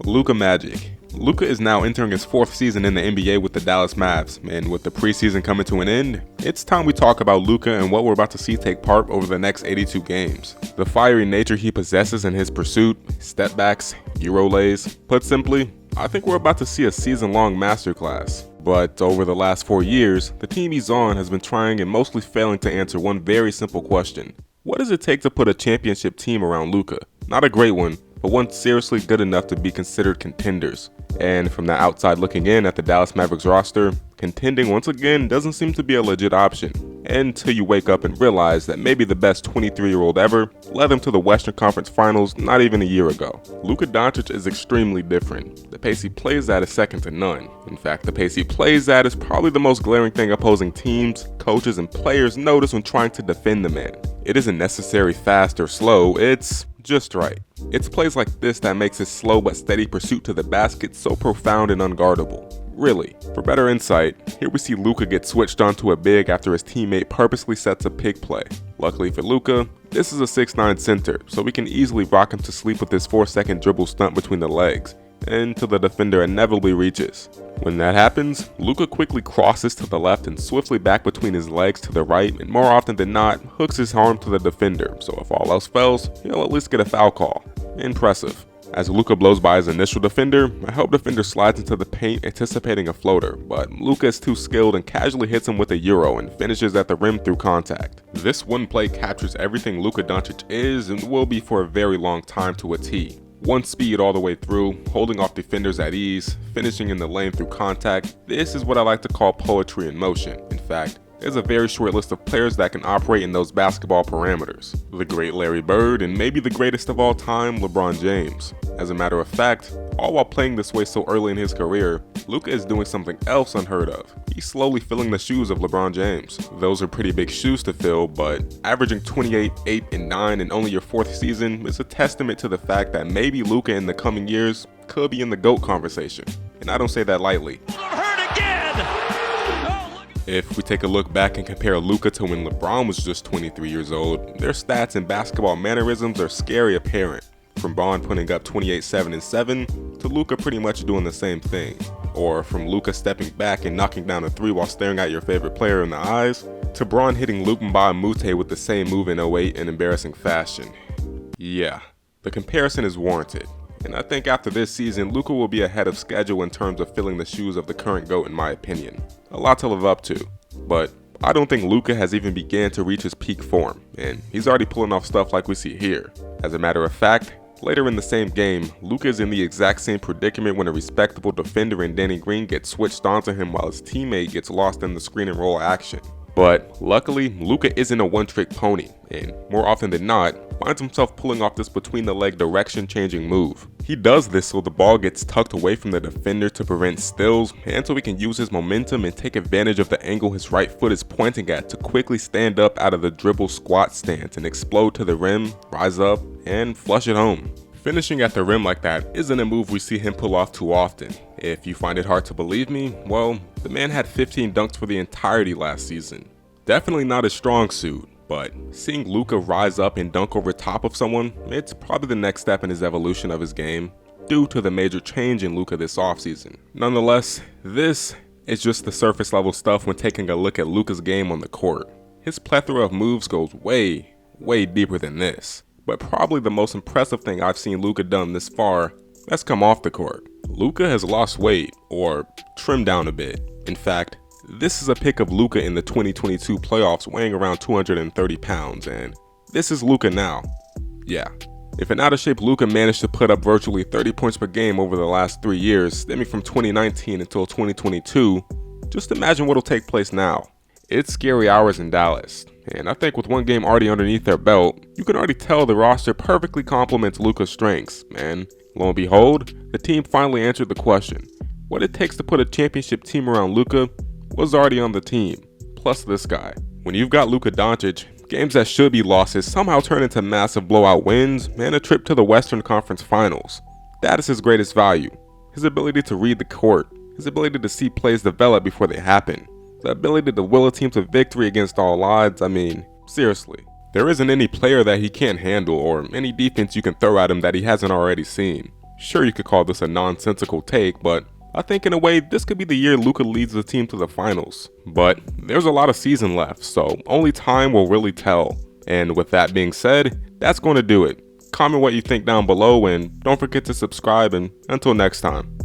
Luka Magic. Luka is now entering his 4th season in the NBA with the Dallas Mavs, and with the preseason coming to an end, it's time we talk about Luka and what we're about to see take part over the next 82 games. The fiery nature he possesses in his pursuit, step backs, Euro lays. Put simply, I think we're about to see a season-long masterclass. But over the last 4 years, the team he's on has been trying and mostly failing to answer one very simple question. What does it take to put a championship team around Luka? Not a great one, but one seriously good enough to be considered contenders. And from the outside looking in at the Dallas Mavericks roster, contending once again doesn't seem to be a legit option. Until you wake up and realize that maybe the best 23-year-old ever led them to the Western Conference Finals not even a year ago. Luka Doncic is extremely different. The pace he plays at is second to none. In fact, the pace he plays at is probably the most glaring thing opposing teams, coaches, and players notice when trying to defend the man. It isn't necessarily fast or slow, it's just right. It's plays like this that makes his slow but steady pursuit to the basket so profound and unguardable. Really. For better insight, here we see Luka get switched onto a big after his teammate purposely sets a pick play. Luckily for Luka, this is a 6'9" center, so we can easily rock him to sleep with this 4-second dribble stunt between the legs, until the defender inevitably reaches. When that happens, Luka quickly crosses to the left and swiftly back between his legs to the right, and more often than not, hooks his arm to the defender, so if all else fails, he'll at least get a foul call. Impressive. As Luka blows by his initial defender, I hope defender slides into the paint anticipating a floater, but Luka is too skilled and casually hits him with a Euro and finishes at the rim through contact. This one play captures everything Luka Doncic is and will be for a very long time to a T. One speed all the way through, holding off defenders at ease, finishing in the lane through contact. This is what I like to call poetry in motion. In fact, there's a very short list of players that can operate in those basketball parameters. The great Larry Bird and maybe the greatest of all time, LeBron James. As a matter of fact, all while playing this way so early in his career, Luka is doing something else unheard of. He's slowly filling the shoes of LeBron James. Those are pretty big shoes to fill, but averaging 28, 8, and 9 in only your 4th season is a testament to the fact that maybe Luka in the coming years could be in the GOAT conversation. And I don't say that lightly. If we take a look back and compare Luka to when LeBron was just 23 years old, their stats and basketball mannerisms are scary apparent. From Bron putting up 28, 7, and 7, to Luka pretty much doing the same thing. Or from Luka stepping back and knocking down a 3 while staring at your favorite player in the eyes, to Bron hitting Luka Mute with the same move in 08 in embarrassing fashion. Yeah, the comparison is warranted. And I think after this season, Luka will be ahead of schedule in terms of filling the shoes of the current GOAT in my opinion. A lot to live up to, but I don't think Luka has even began to reach his peak form, and he's already pulling off stuff like we see here. As a matter of fact, later in the same game, Luka is in the exact same predicament when a respectable defender in Danny Green gets switched onto him while his teammate gets lost in the screen and roll action. But luckily, Luka isn't a one-trick pony, and more often than not, finds himself pulling off this between-the-leg direction-changing move. He does this so the ball gets tucked away from the defender to prevent steals, and so he can use his momentum and take advantage of the angle his right foot is pointing at to quickly stand up out of the dribble squat stance and explode to the rim, rise up, and flush it home. Finishing at the rim like that isn't a move we see him pull off too often. If you find it hard to believe me, well, the man had 15 dunks for the entirety last season. Definitely not his strong suit, but seeing Luka rise up and dunk over top of someone, it's probably the next step in his evolution of his game, due to the major change in Luka this offseason. Nonetheless, this is just the surface level stuff when taking a look at Luka's game on the court. His plethora of moves goes way, way deeper than this. But probably the most impressive thing I've seen Luka done this far has come off the court. Luka has lost weight, or trimmed down a bit. In fact, this is a pic of Luka in the 2022 playoffs weighing around 230 pounds, and this is Luka now. Yeah, if an out-of-shape Luka managed to put up virtually 30 points per game over the last 3 years, stemming from 2019 until 2022, just imagine what'll take place now. It's scary hours in Dallas, and I think with one game already underneath their belt, you can already tell the roster perfectly complements Luka's strengths, and lo and behold, the team finally answered the question. What it takes to put a championship team around Luka was already on the team, plus this guy. When you've got Luka Doncic, games that should be losses somehow turn into massive blowout wins and a trip to the Western Conference Finals. That is his greatest value. His ability to read the court, his ability to see plays develop before they happen, the ability to will a team to victory against all odds. I mean, seriously. There isn't any player that he can't handle or any defense you can throw at him that he hasn't already seen. Sure, you could call this a nonsensical take, but I think in a way this could be the year Luka leads the team to the finals. But there's a lot of season left, so only time will really tell. And with that being said, that's going to do it. Comment what you think down below and don't forget to subscribe, and until next time.